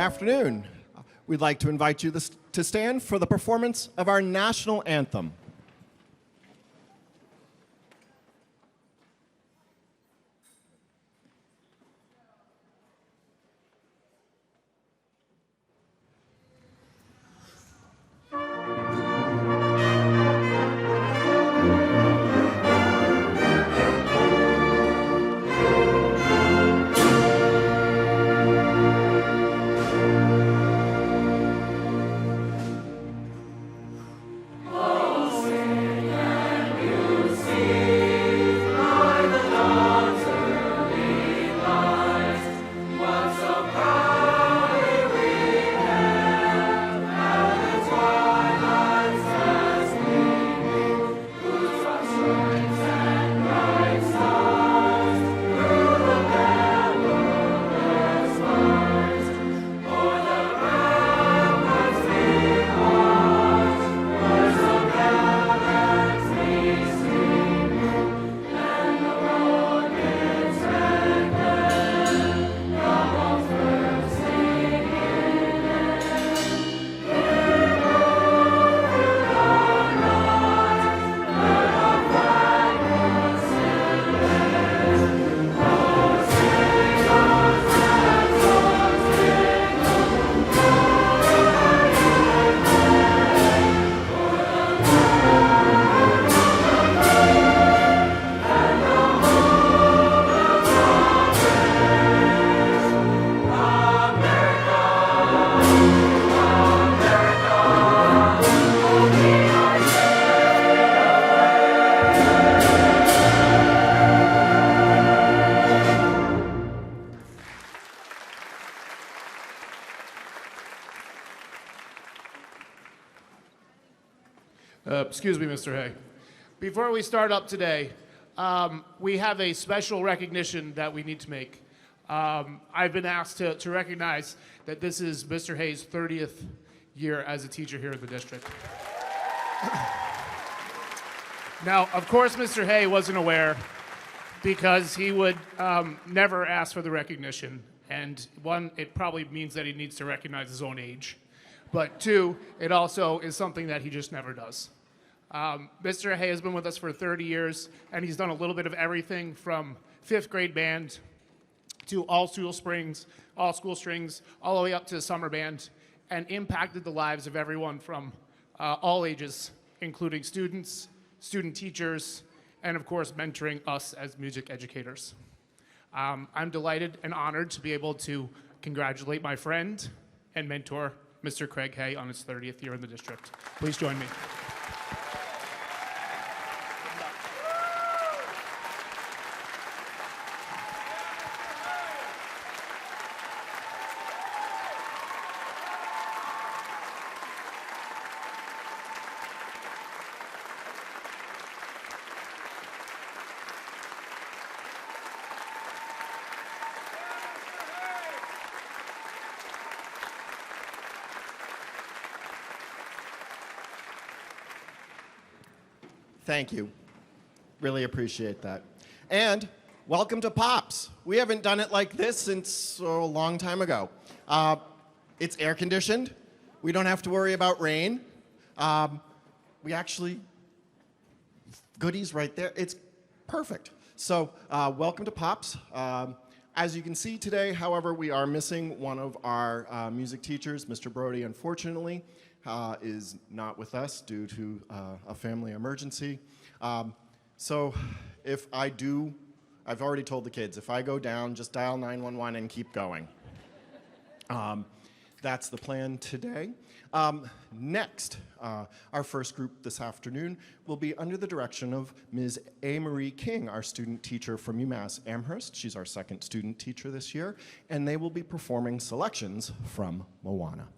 afternoon. We'd like to invite you to stand for the performance of our national anthem. Excuse me, Mr. Hay. Before we start up today, we have a special recognition that we need to make. I've been asked to recognize that this is Mr. Hay's 30th year as a teacher here in the district. Now, of course, Mr. Hay wasn't aware because he would never ask for the recognition. And one, it probably means that he needs to recognize his own age. But two, it also is something that he just never does. Mr. Hay has been with us for 30 years, and he's done a little bit of everything from 5th grade band to all school strings, all the way up to summer band, and impacted the lives of everyone from all ages, including students, student teachers, and of course, mentoring us as music educators. I'm delighted and honored to be able to congratulate my friend and mentor, Mr. Craig Hay, on his 30th year in the district. Please join me. Thank you. Really appreciate that. And welcome to Pops. We haven't done it like this since a long time ago. It's air conditioned. We don't have to worry about rain. We actually, goodies right there. It's perfect. So welcome to Pops. As you can see today, however, we are missing one of our music teachers. Mr. Brody, unfortunately, is not with us due to a family emergency. So if I do, I've already told the kids, if I go down, just dial 911 and keep going. That's the plan today. Next, our first group this afternoon will be under the direction of Ms. A. Marie King, our student teacher from UMass Amherst. She's our second student teacher this year, and they will be performing selections from Moana.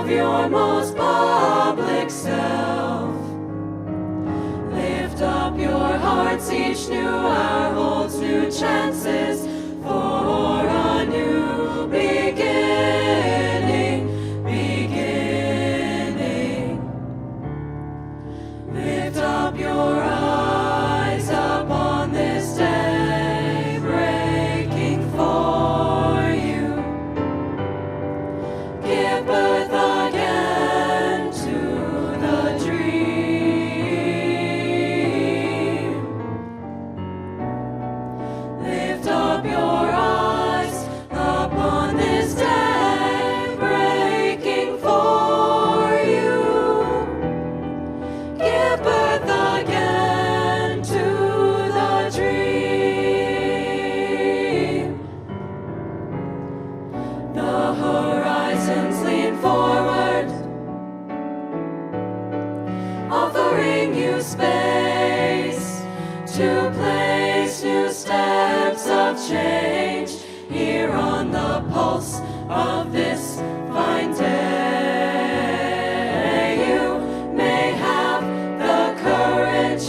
of your most public self. Lift up your hearts, each new hour holds new chances for a new beginning. Lift up your eyes upon this day breaking for you. Give birth again to the dream. Lift up your eyes upon this day breaking for you. Give birth again to the dream. The horizons lean forward, offering you space to place new steps of change here on the pulse of this fine day. You may have the courage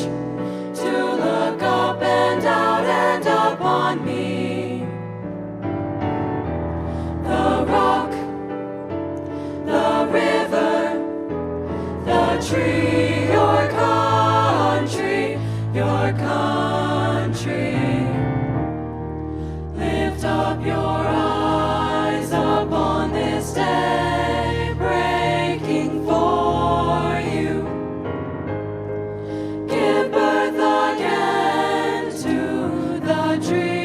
to look up and out and upon me. The rock, the river, the tree, your country, your country. Lift up your eyes upon this day breaking for you. Give birth again to the dream.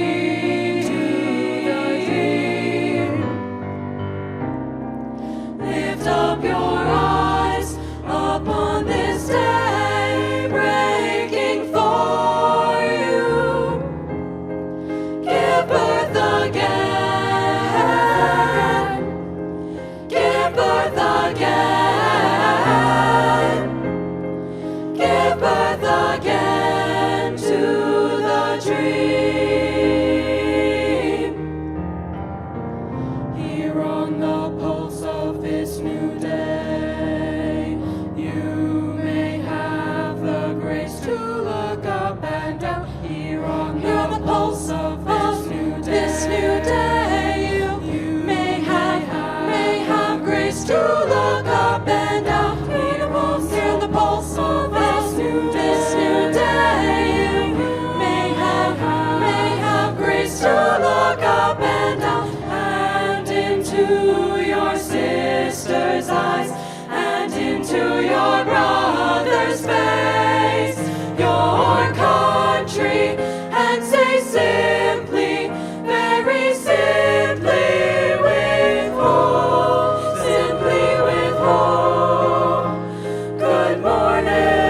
Lift up your eyes upon this day breaking for you. Give birth again. Give birth again. Give birth again to the dream. Here on the pulse of this new day, you may have the grace to look up and down. Here on the pulse of this new day, you may have grace to look up and down. Here on the pulse of this new day, you may have grace to look up and down, and into your sister's eyes, and into your brother's face, your country, and say simply, very simply, with hope, good morning.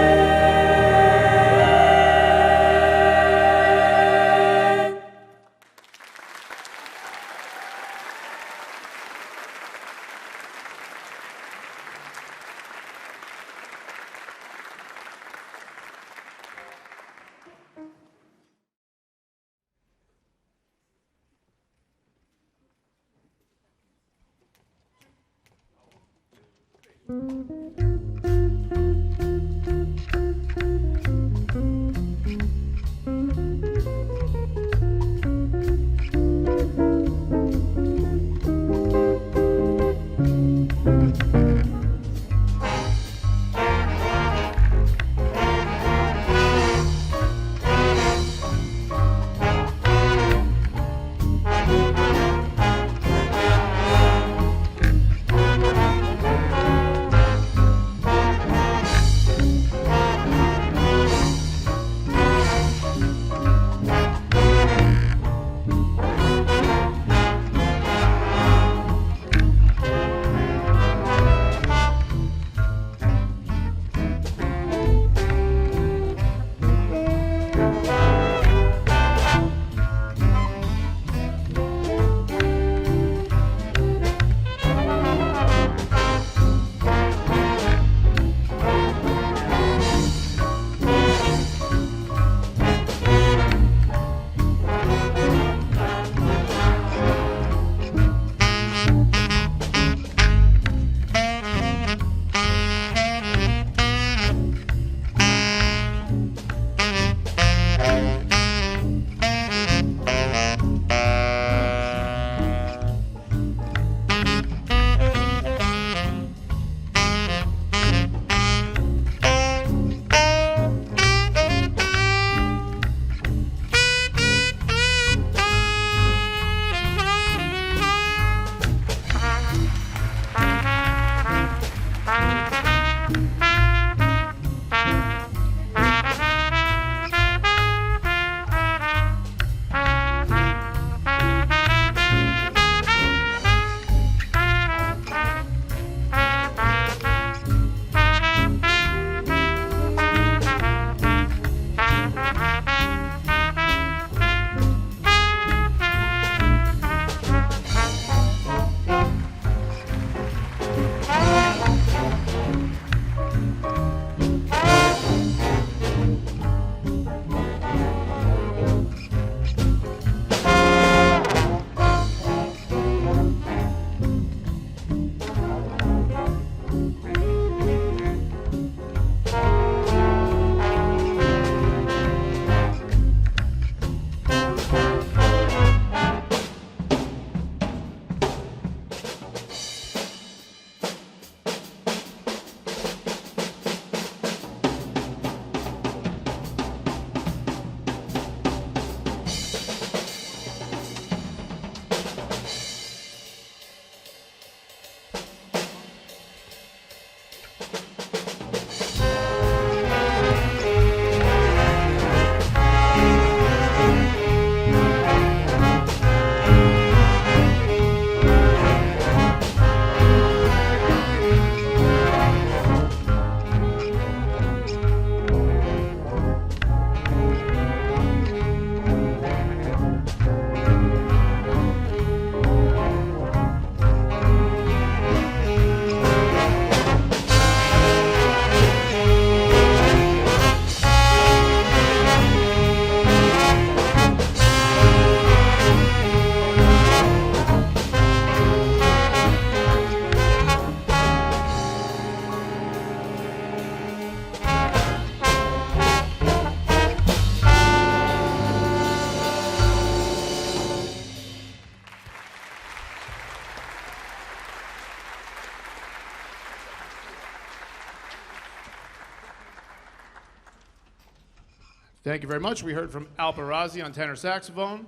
Thank you very much. We heard from Al Barazzi on tenor saxophone,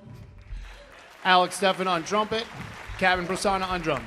Alex Steffen on trumpet, Kevin Prasanna on drum.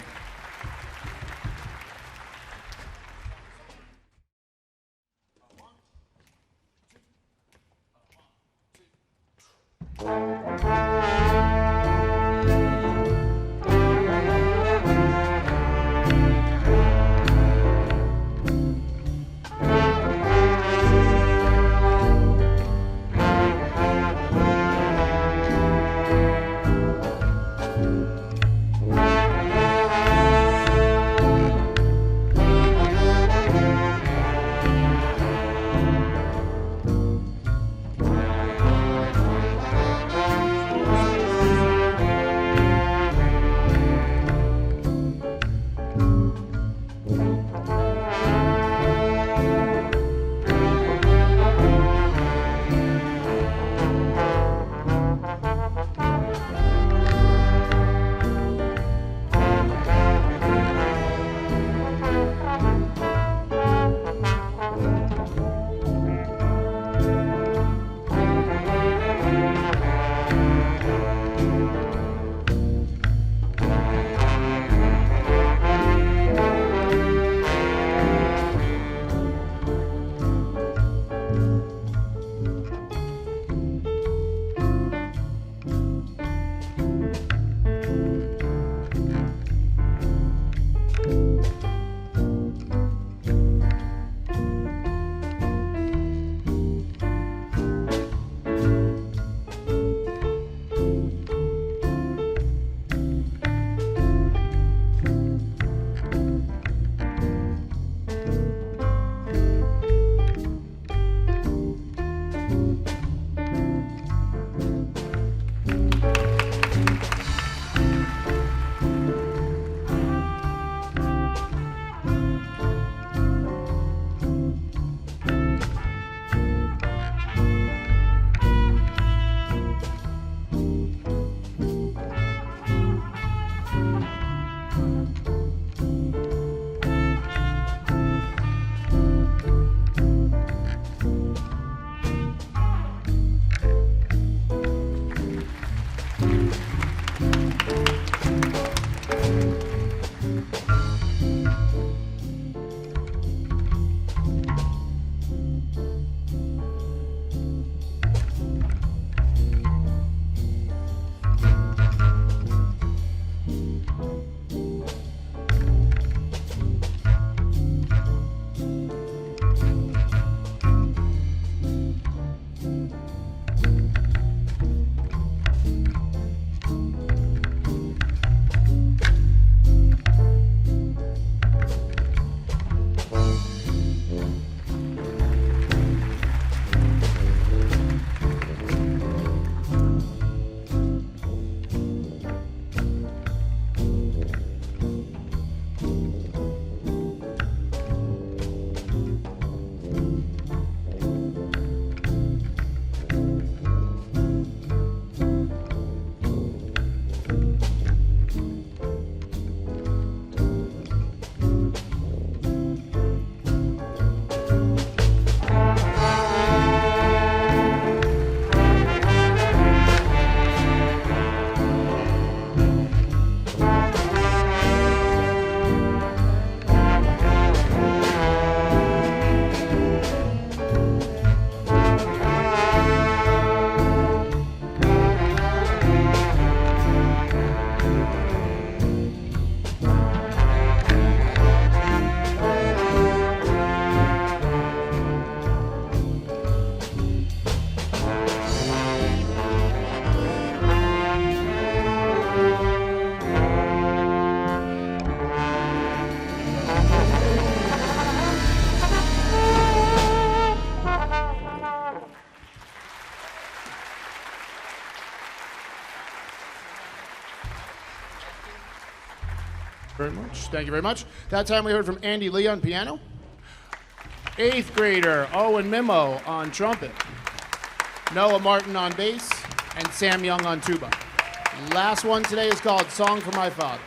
Very much. Thank you very much. That time we heard from Andy Lee on piano, 8th grader Owen Mimo on trumpet, Noah Martin on bass, and Sam Young on tuba. Last one today is called Song for My Father.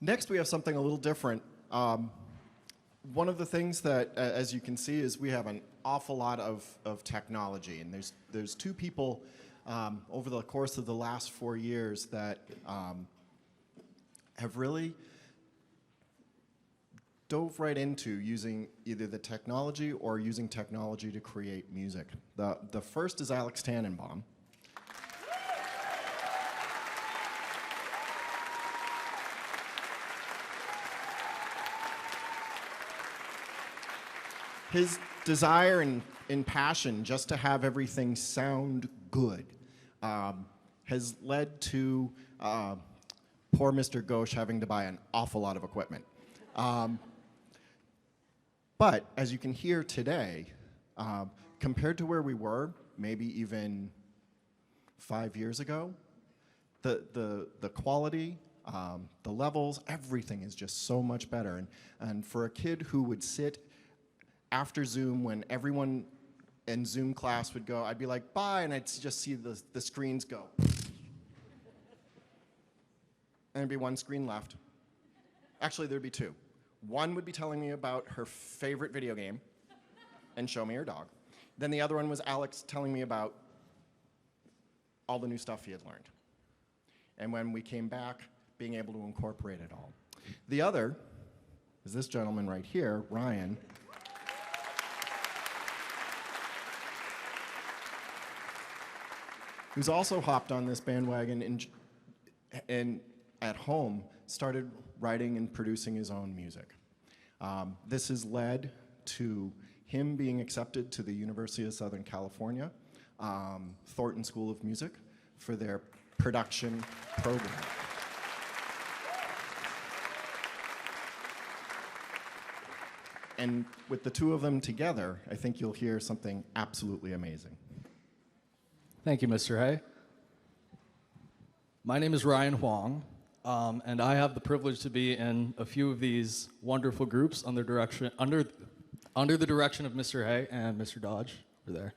Next, we have something a little different. One of the things that, as you can see, is we have an awful lot of technology, and there's two people over the course of the last 4 years that have really dove right into using either the technology or using technology to create music. The first is Alex Tannenbaum. His desire and passion just to have everything sound good has led to poor Mr. Ghosh having to buy an awful lot of equipment. But as you can hear today, compared to where we were, maybe even 5 years ago, the quality, the levels, everything is just so much better. And for a kid who would sit after Zoom when everyone in Zoom class would go, I'd be like, bye, and I'd just see the screens go. And there'd be one screen left. Actually, there'd be two. One would be telling me about her favorite video game and show me her dog. Then the other one was Alex telling me about all the new stuff he had learned. And when we came back, being able to incorporate it all. The other is this gentleman right here, Ryan. Who's also hopped on this bandwagon and at home started writing and producing his own music. This has led to him being accepted to the University of Southern California, Thornton School of Music, for their production program. And with the two of them together, I think you'll hear something absolutely amazing. Thank you, Mr. Hay. My name is Ryan Huang, and I have the privilege to be in a few of these wonderful groups under the direction of Mr. Hay and Mr. Dodge over there.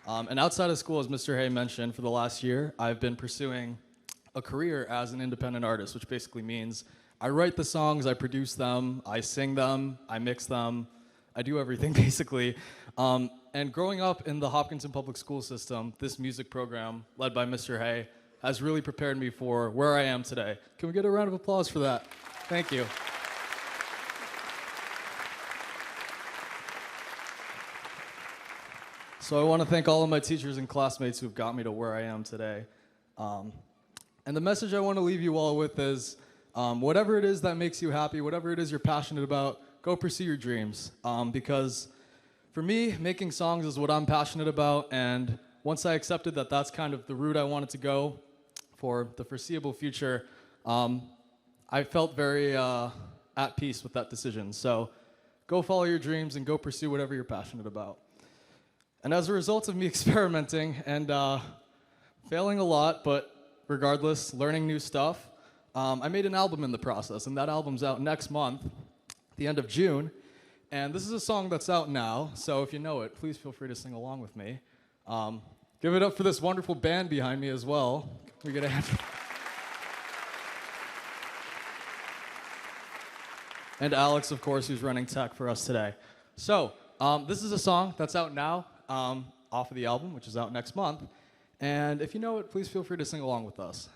And outside of school, as Mr. Hay mentioned, for the last year, I've been pursuing a career as an independent artist, which basically means I write the songs, I produce them, I sing them, I mix them, I do everything basically. And growing up in the Hopkinton Public School System, this music program led by Mr. Hay has really prepared me for where I am today. Can we get a round of applause for that? Thank you. So I want to thank all of my teachers and classmates who've got me to where I am today. And the message I want to leave you all with is, whatever it is that makes you happy, whatever it is you're passionate about, go pursue your dreams. Because for me, making songs is what I'm passionate about, and once I accepted that that's kind of the route I wanted to go for the foreseeable future, I felt very at peace with that decision. So go follow your dreams and go pursue whatever you're passionate about. And as a result of me experimenting and failing a lot, but regardless, learning new stuff, I made an album in the process, and that album's out next month, the end of June. And this is a song that's out now, so if you know it, please feel free to sing along with me. Give it up for this wonderful band behind me as well. We get a hand. And Alex, of course, who's running tech for us today. So, this is a song that's out now, off of the album, which is out next month. And if you know it, please feel free to sing along with us.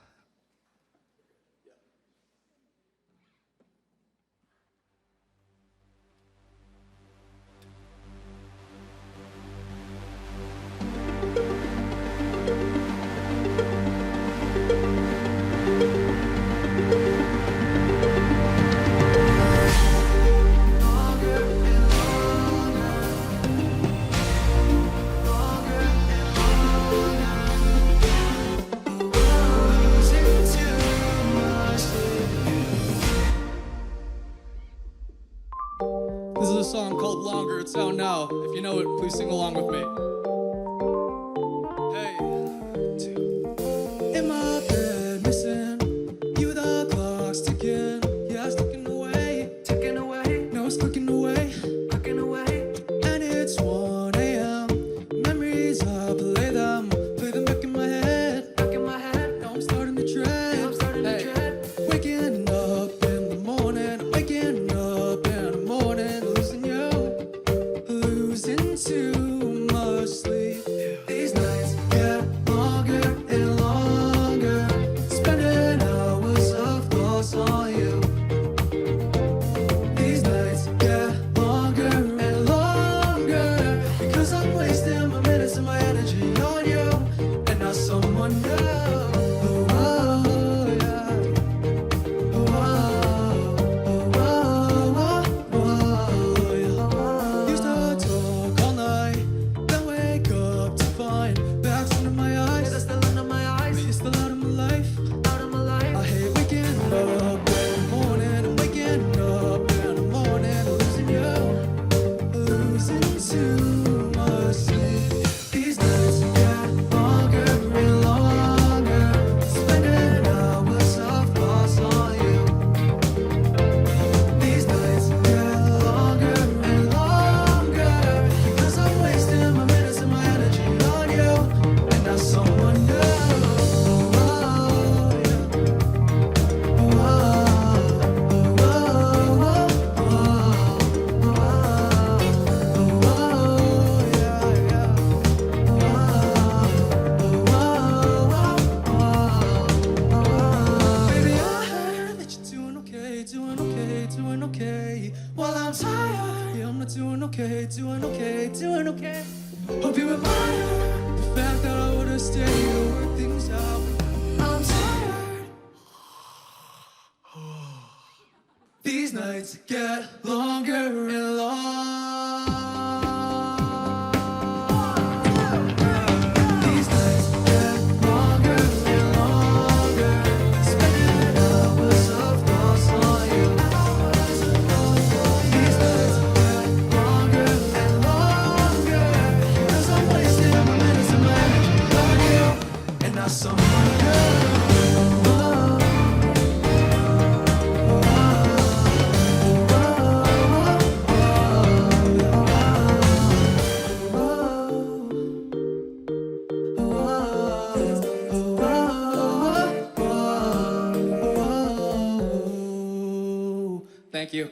This is a song called Longer. It's out now. If you know it, please sing along with me. Hey. In my bed, missing you, the clock's ticking. Yeah, it's ticking away. No, it's clicking away. And it's 1 a.m. Memories, I play them back in my head. Now I'm starting to dread. Waking up in the morning, waking up in the morning, losing you, losing too much sleep. These nights get longer and longer, spending hours of thoughts on you. These nights get longer and longer, because I'm wasting my minutes and my energy on you, and not someone new. Oh, yeah. Used to talk all night, then wake up to find bags under my eyes. But you're still out of my life. I hate waking up in the morning and waking up in the morning, losing you, losing too much sleep. These nights get longer and longer, spending hours of thoughts on you. These nights get longer and longer, because I'm wasting my minutes and my energy on you, and not someone new. Oh, yeah. Baby, I heard that you're doing okay. While I'm tired, yeah, I'm not doing okay. Hope you admire the fact that I would've stayed to work things out. I'm tired. These nights get longer and longer. These nights get longer and longer, spending hours of thoughts on you. These nights get longer and longer, because I'm wasting my minutes and my energy on you, and not someone new. Thank you.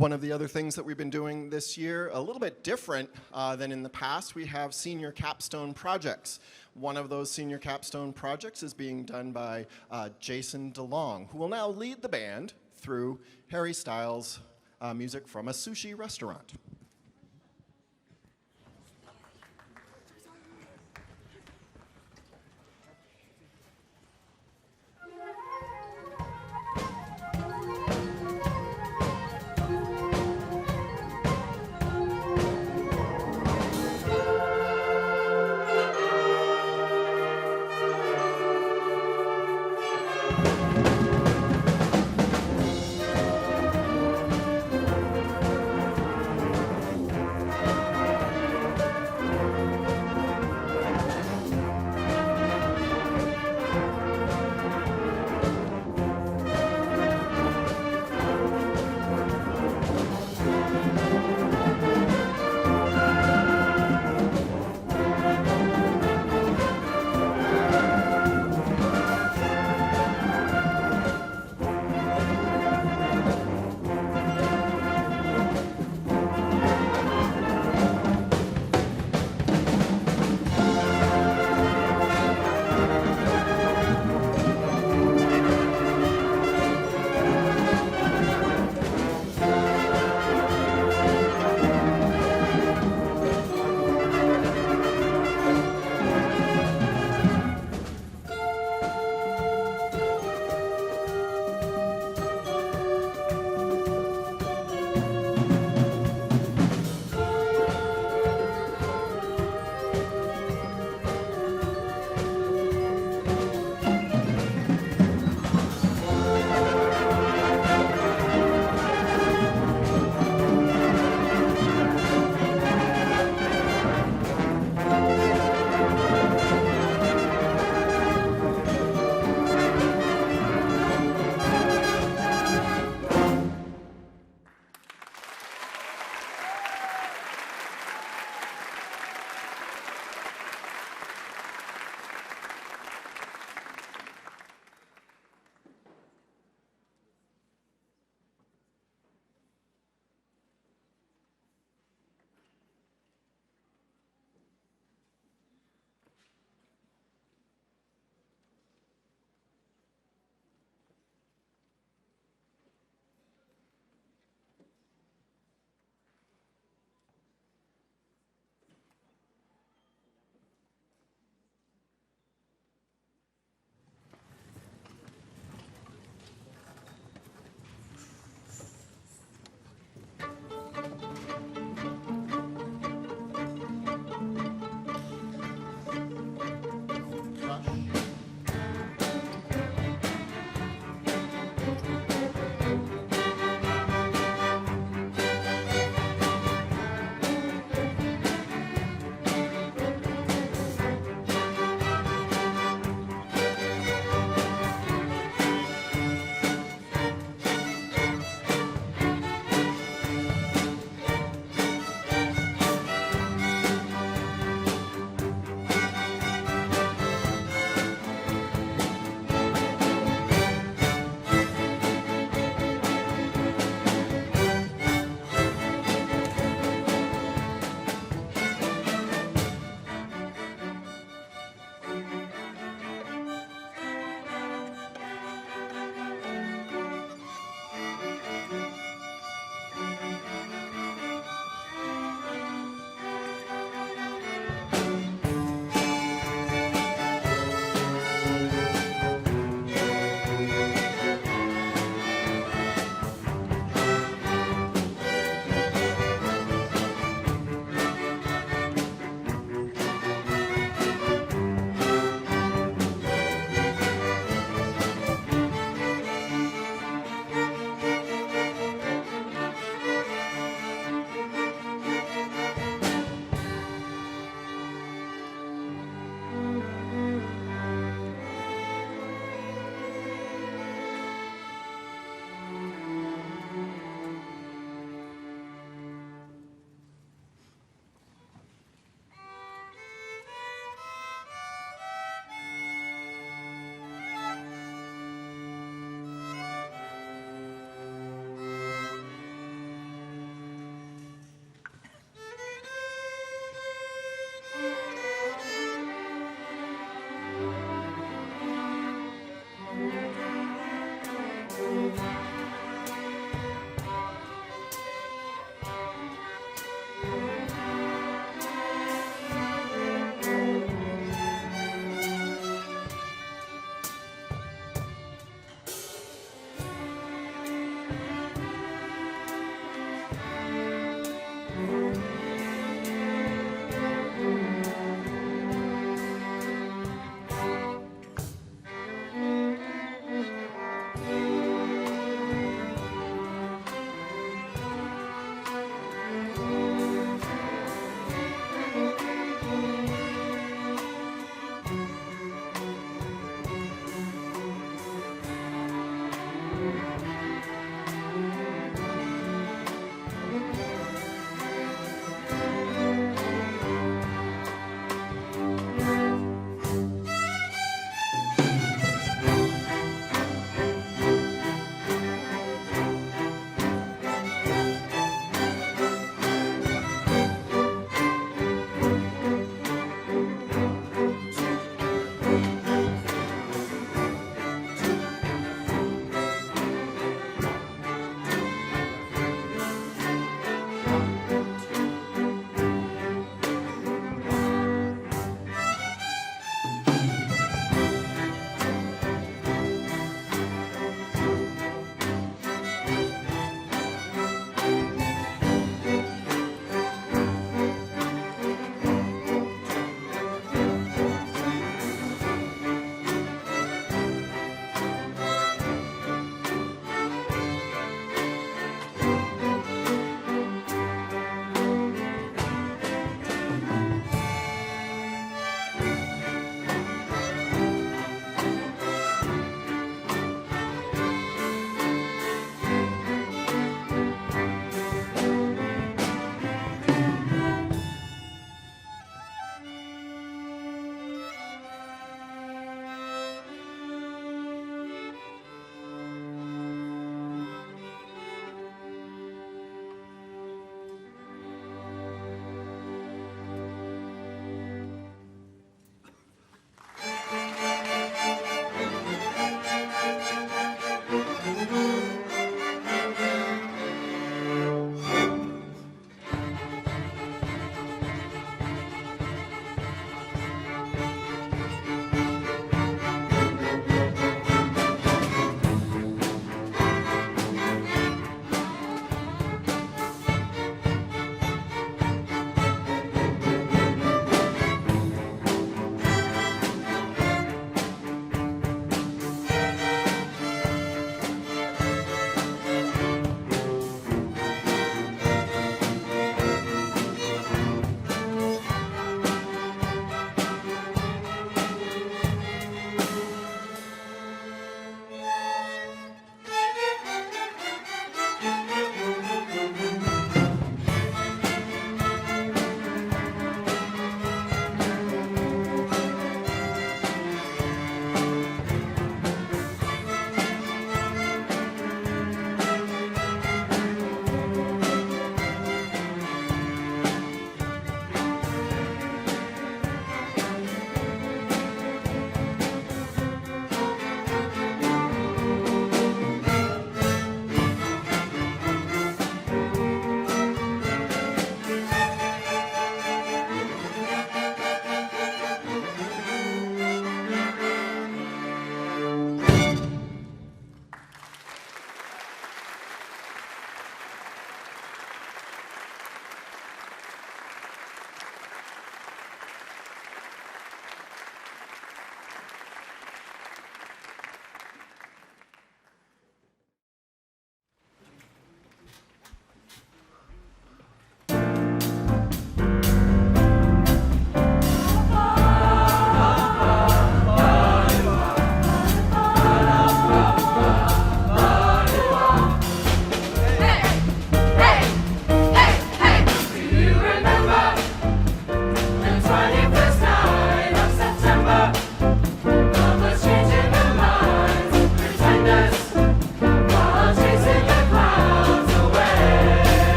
One of the other things that we've been doing this year, a little bit different than in the past, we have senior capstone projects. One of those senior capstone projects is being done by Jason DeLong, who will now lead the band through Harry Styles' music from a sushi restaurant.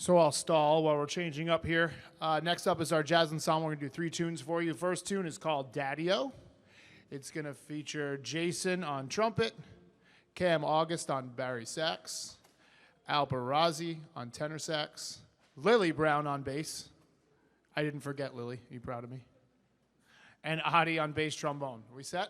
So I'll stall while we're changing up here. Next up is our jazz ensemble. We're going to do 3 tunes for you. The first tune is called Daddy-O. It's going to feature Jason on trumpet, Cam August on bari sax, Al Barazzi on tenor sax, Lily Brown on bass. I didn't forget Lily. Are you proud of me? And Adi on bass trombone. Are we set?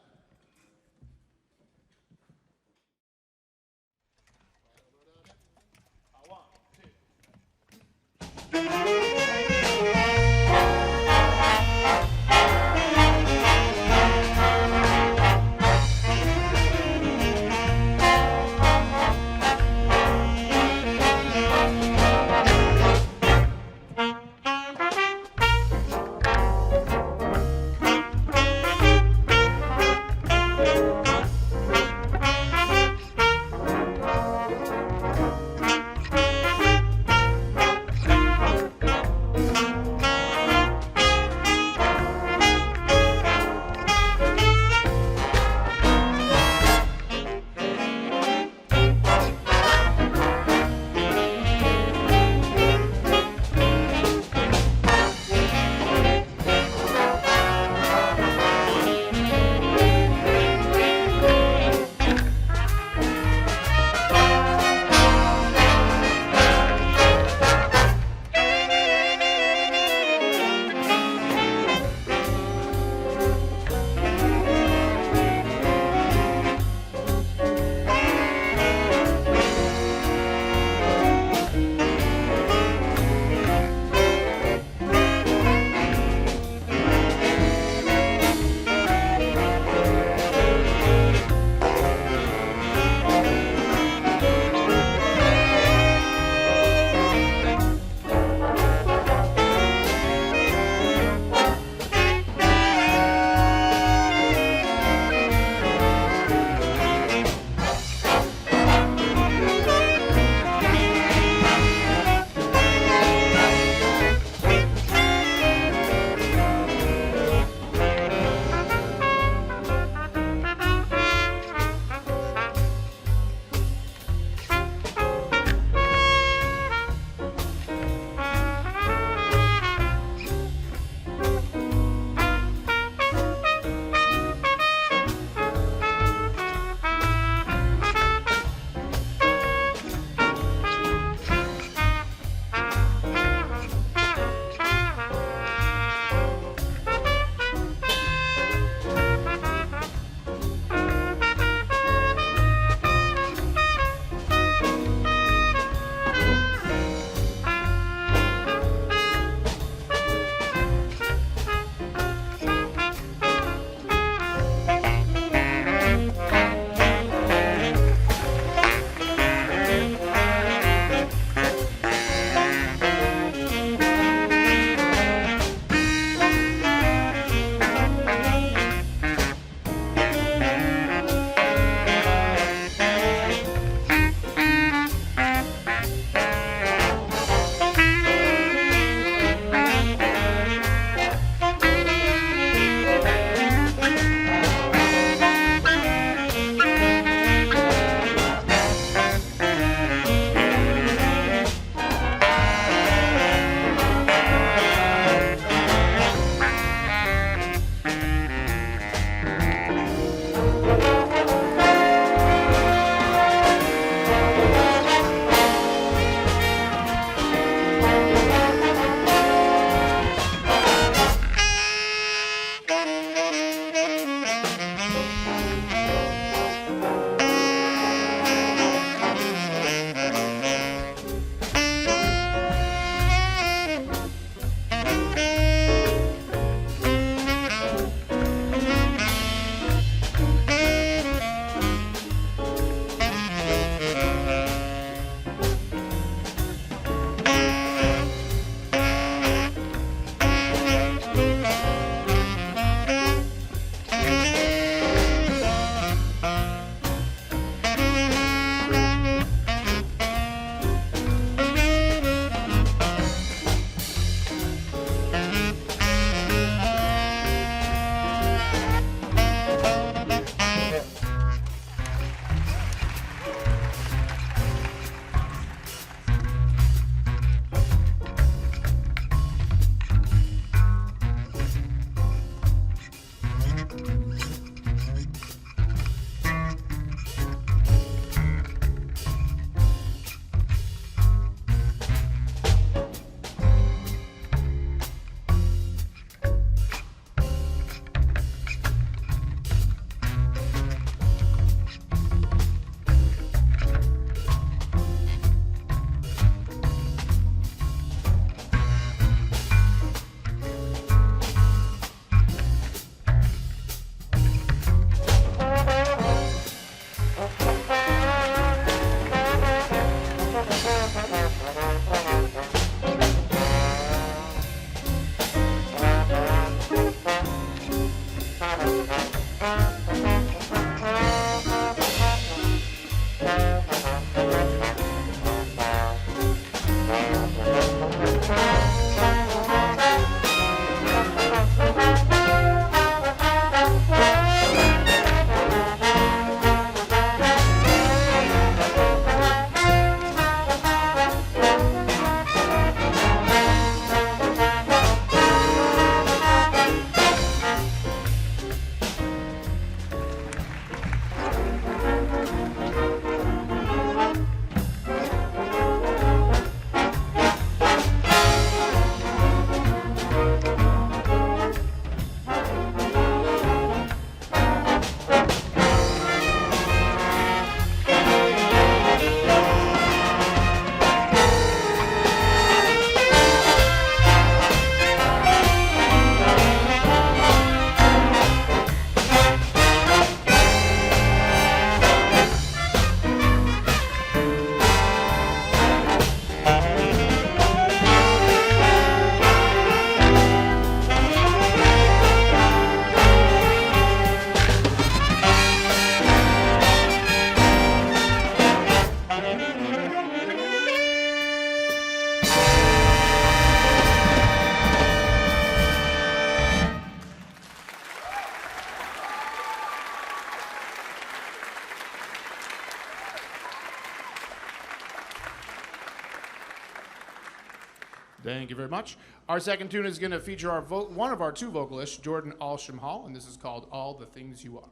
Thank you very much. Our second tune is going to feature one of our two vocalists, Jordan Alsham Hall, and this is called All the Things You Are.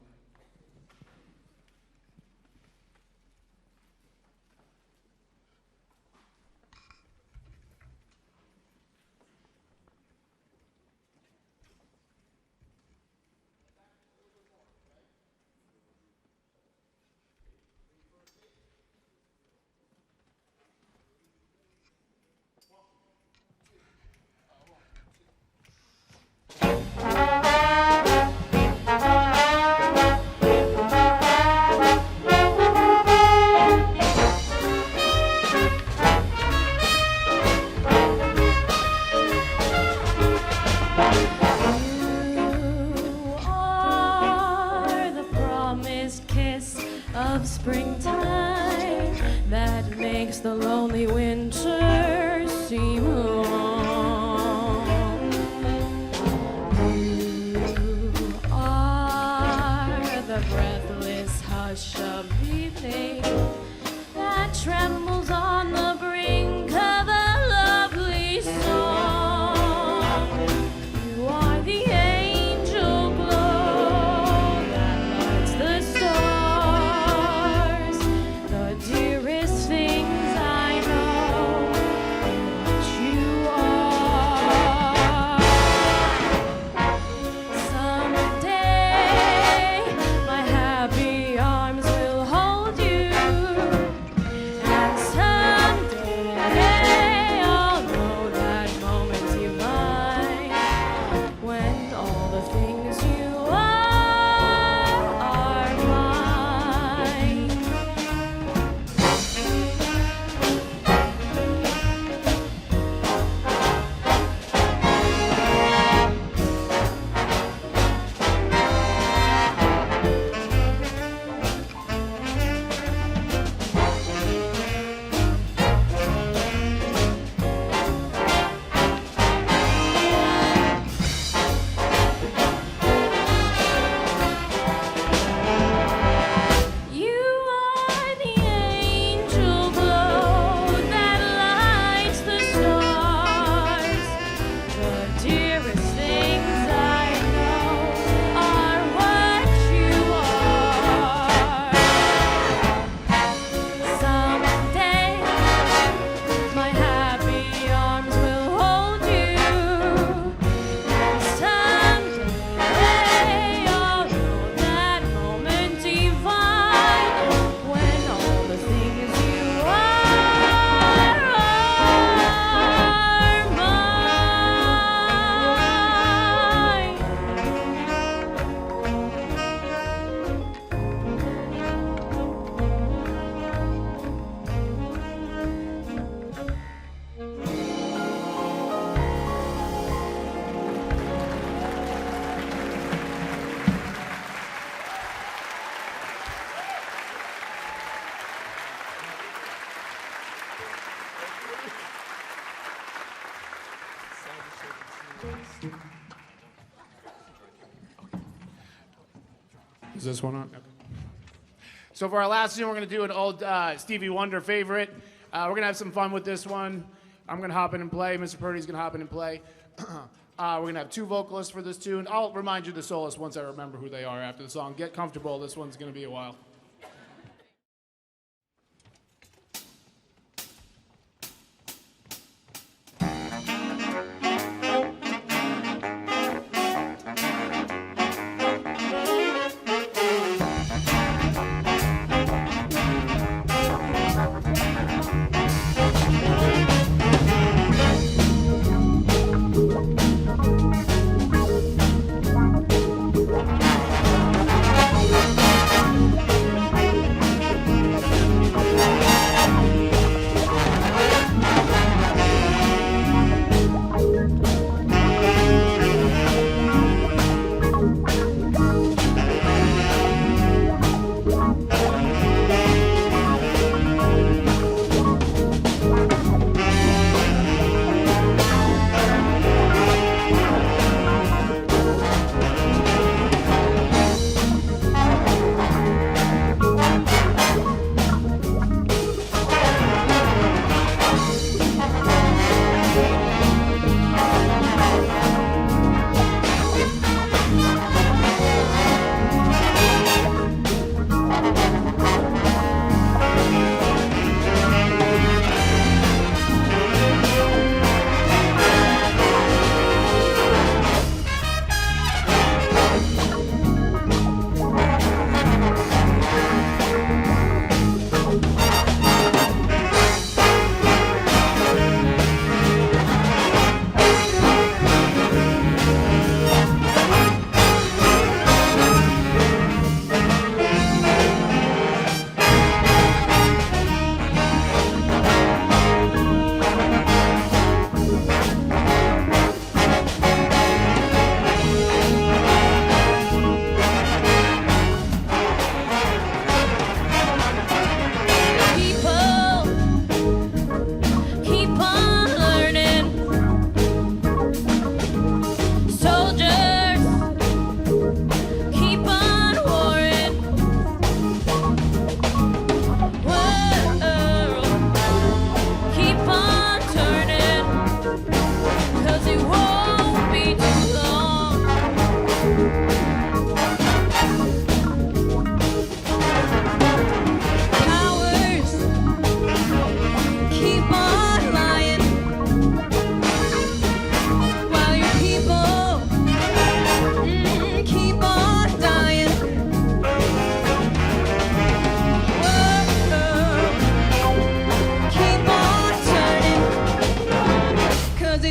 You are the promised kiss of springtime that makes the lonely winter seem long. You are the breathless hush of evening that trembles on the brink of a lovely song. You are the angel glow that lights the stars, the dearest things I know, what you are. Someday my happy arms will hold you, and someday I'll know that moment divine when all the things you are mine. You are the angel glow that lights the stars. The dearest things I know are what you are. Someday my happy arms will hold you, and someday I'll know that moment divine when all the things you are mine. Is this one on? Okay. So for our last tune, we're going to do an old Stevie Wonder favorite. We're going to have some fun with this one. I'm going to hop in and play. Mr. Purdy's going to hop in and play. We're going to have two vocalists for this tune. I'll remind you the soloists once I remember who they are after the song. Get comfortable. This one's going to be a while.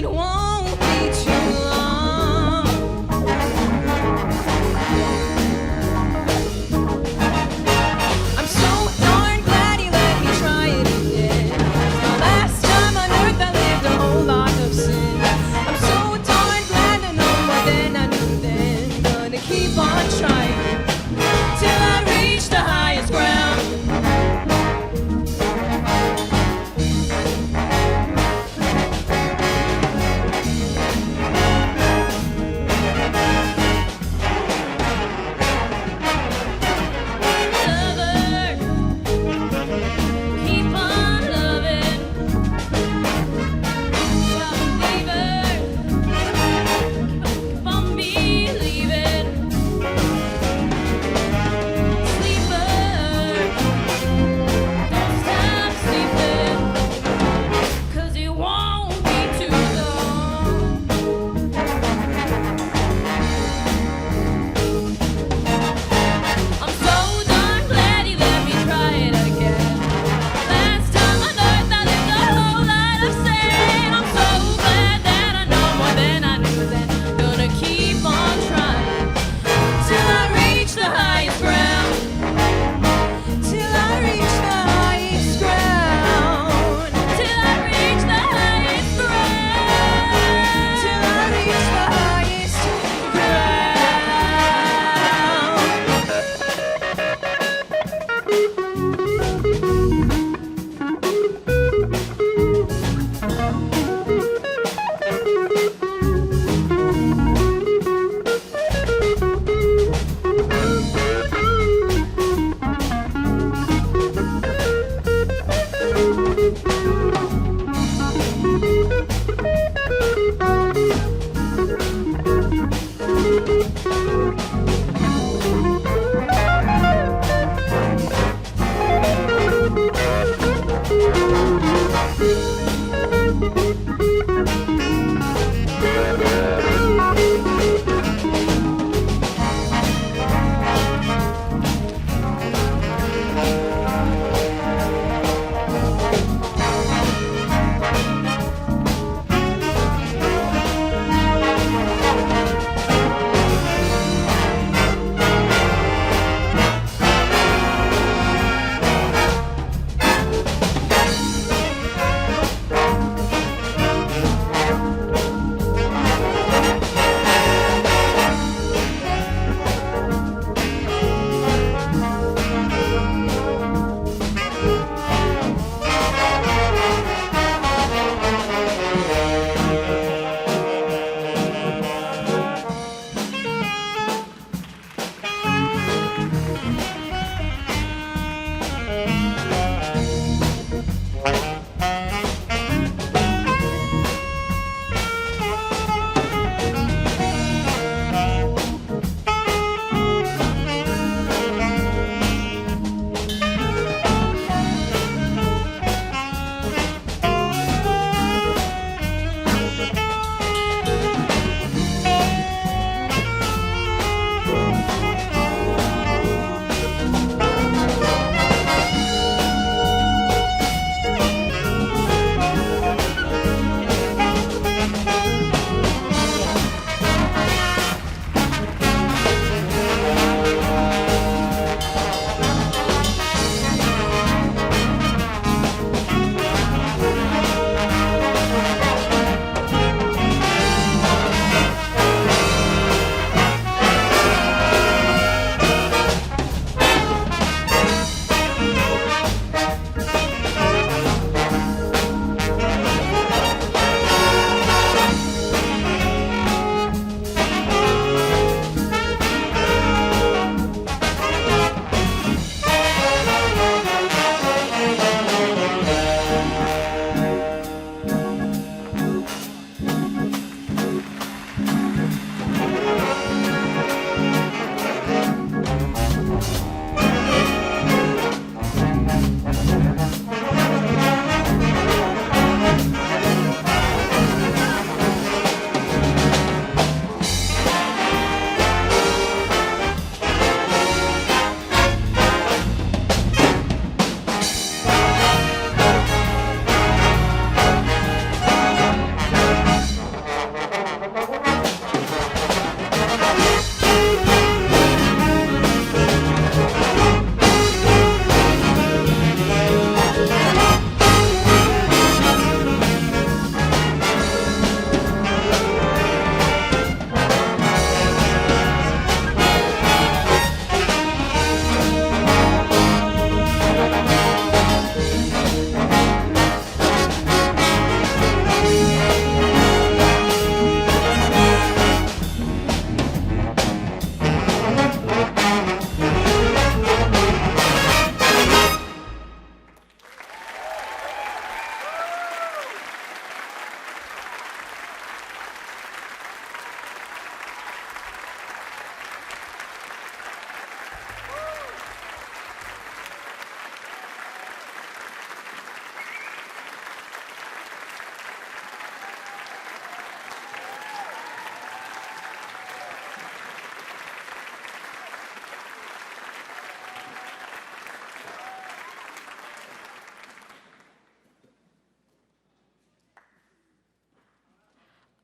it won't be too long. I'm so darn glad you let me try it again. The last time on earth I lived a whole lot of sin. I'm so darn glad to know more than I knew then. Gonna keep on trying till I reach the highest ground.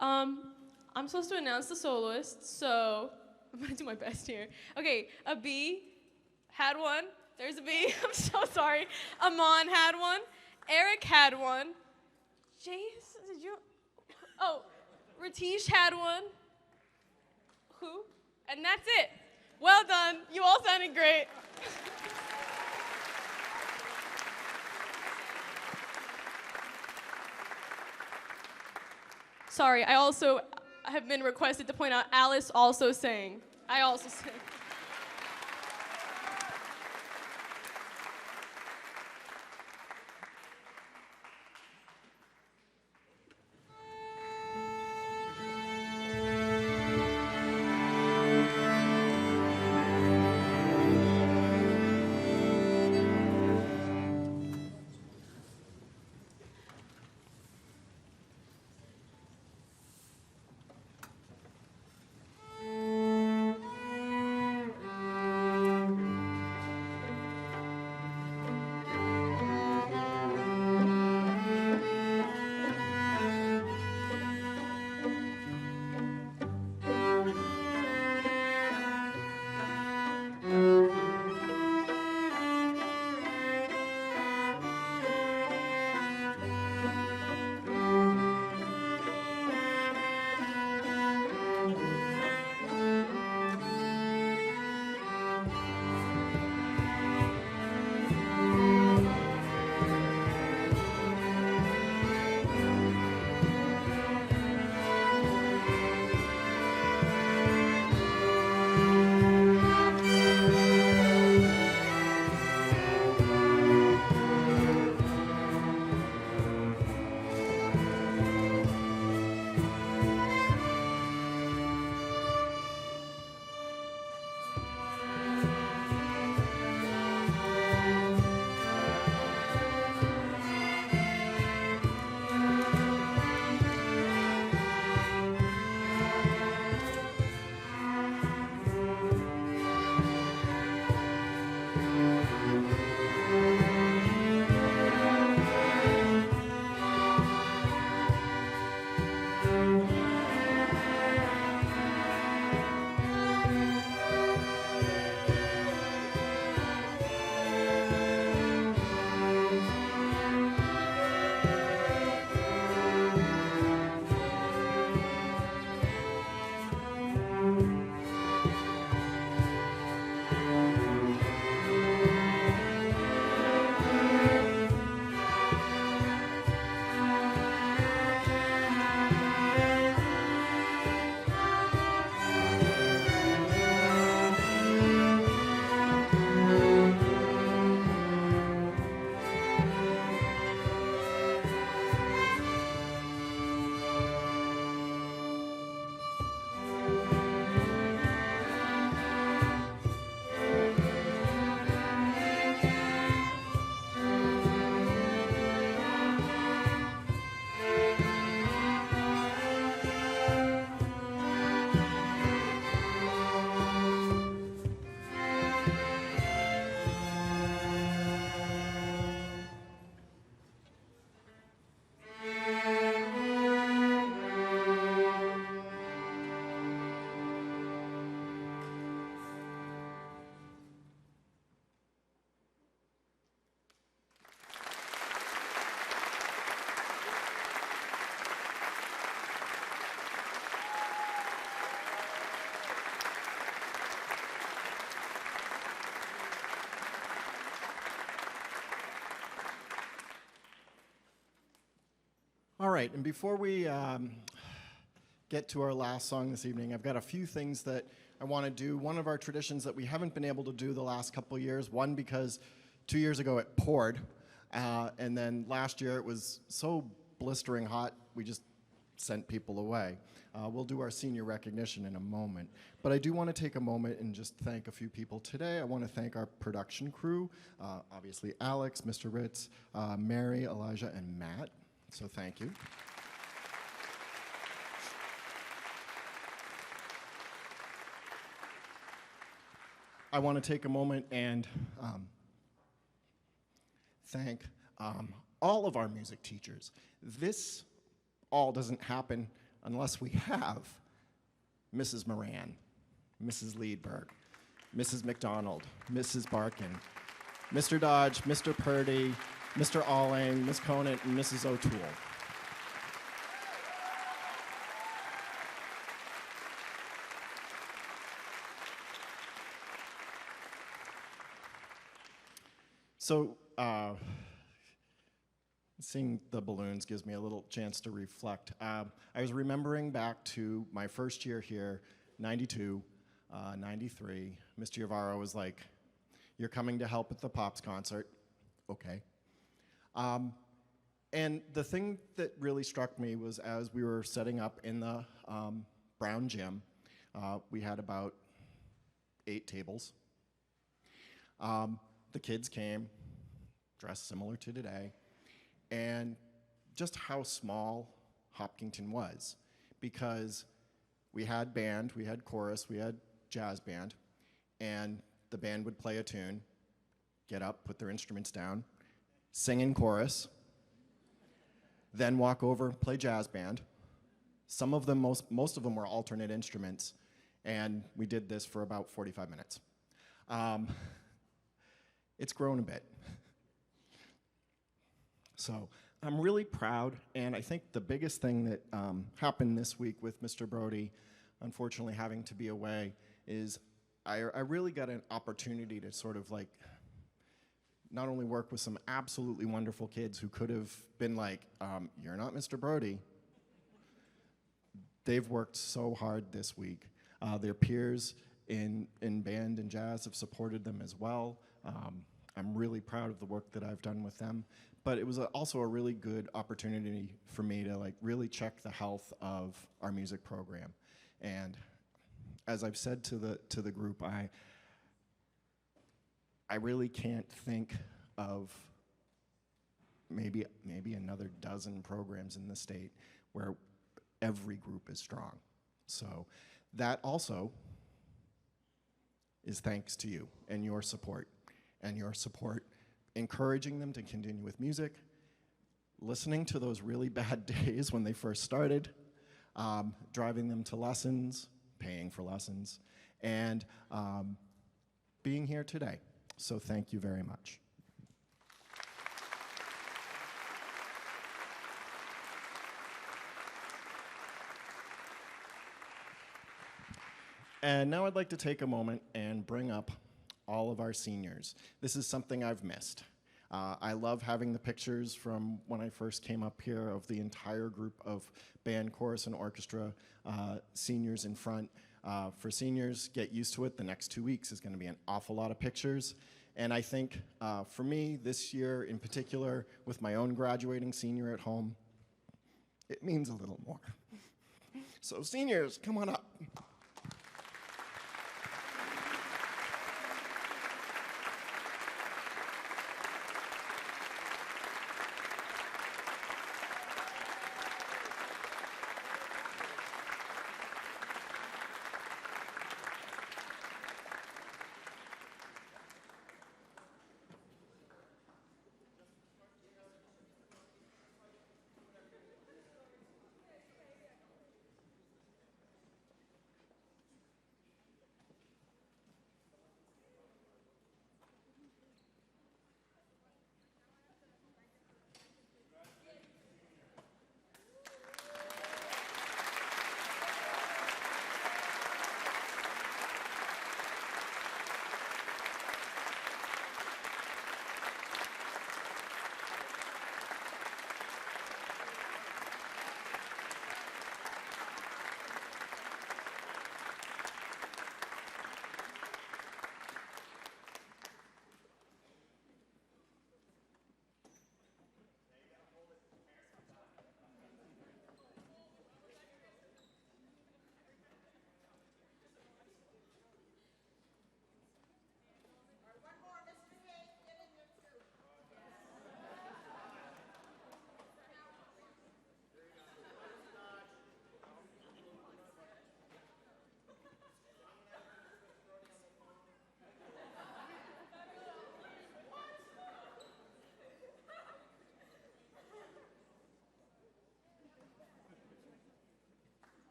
I'm supposed to announce the soloists, so I'm gonna do my best here. Okay, a B had one. There's a B. I'm so sorry. Amon had one. Eric had one. Jace, did you? Oh, Ratish had one. Who? And that's it. Well done. You all sounded great. Sorry, I also have been requested to point out Alice also sang. I also sang. All right, and before we get to our last song this evening, I've got a few things that I want to do. One of our traditions that we haven't been able to do the last couple of years, one because 2 years ago it poured, and then last year it was so blistering hot, we just sent people away. We'll do our senior recognition in a moment. But I do want to take a moment and just thank a few people today. I want to thank our production crew, obviously Alex, Mr. Ritz, Mary, Elijah, and Matt. So thank you. I want to take a moment and thank all of our music teachers. This all doesn't happen unless we have Mrs. Moran, Mrs. Liedberg, Mrs. McDonald, Mrs. Barkin, Mr. Dodge, Mr. Purdy, Mr. Alling, Ms. Conant, and Mrs. O'Toole. So, seeing the balloons gives me a little chance to reflect. I was remembering back to my first year here, 92, 93. Mr. Yavaro was like, "You're coming to help at the Pops concert." Okay. And the thing that really struck me was as we were setting up in the Brown Gym, we had about 8 tables. The kids came, dressed similar to today, and just how small Hopkinton was, because we had band, we had chorus, we had jazz band, and the band would play a tune, get up, put their instruments down, sing in chorus, then walk over, play jazz band. Some of them, most of them were alternate instruments, and we did this for about 45 minutes. It's grown a bit. So I'm really proud, and I think the biggest thing that happened this week with Mr. Brody, unfortunately having to be away, is I really got an opportunity to sort of like not only work with some absolutely wonderful kids who could have been like, "You're not Mr. Brody." They've worked so hard this week. Their peers in band and jazz have supported them as well. I'm really proud of the work that I've done with them. But it was also a really good opportunity for me to like really check the health of our music program. And as I've said to the group, I really can't think of maybe another dozen programs in the state where every group is strong. So that also is thanks to you and your support, encouraging them to continue with music, listening to those really bad days when they first started, driving them to lessons, paying for lessons, and being here today. So thank you very much. And now I'd like to take a moment and bring up all of our seniors. This is something I've missed. I love having the pictures from when I first came up here of the entire group of band, chorus, and orchestra seniors in front. For seniors, get used to it. The next 2 weeks is going to be an awful lot of pictures. And I think for me, this year in particular, with my own graduating senior at home, it means a little more. So seniors, come on up.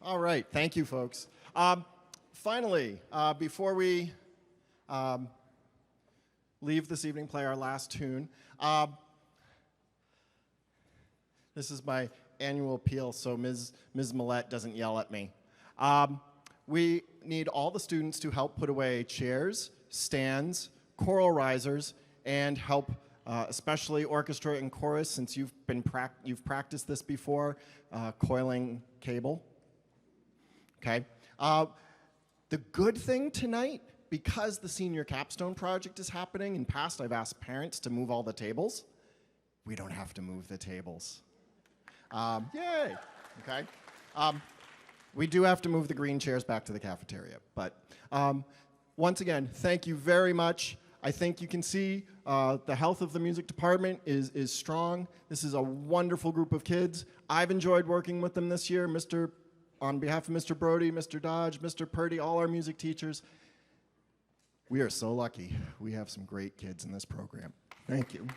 All right, thank you, folks. Finally, before we leave this evening, play our last tune. This is my annual appeal, so Ms. Millette doesn't yell at me. We need all the students to help put away chairs, stands, choral risers, and help, especially orchestra and chorus, since you've practiced this before, coiling cable. Okay. The good thing tonight, because the senior capstone project is happening, in past I've asked parents to move all the tables. We don't have to move the tables. Yay. Okay. We do have to move the green chairs back to the cafeteria. But once again, thank you very much. I think you can see the health of the music department is strong. This is a wonderful group of kids. I've enjoyed working with them this year. On behalf of Mr. Brody, Mr. Dodge, Mr. Purdy, all our music teachers, we are so lucky. We have some great kids in this program. Thank you.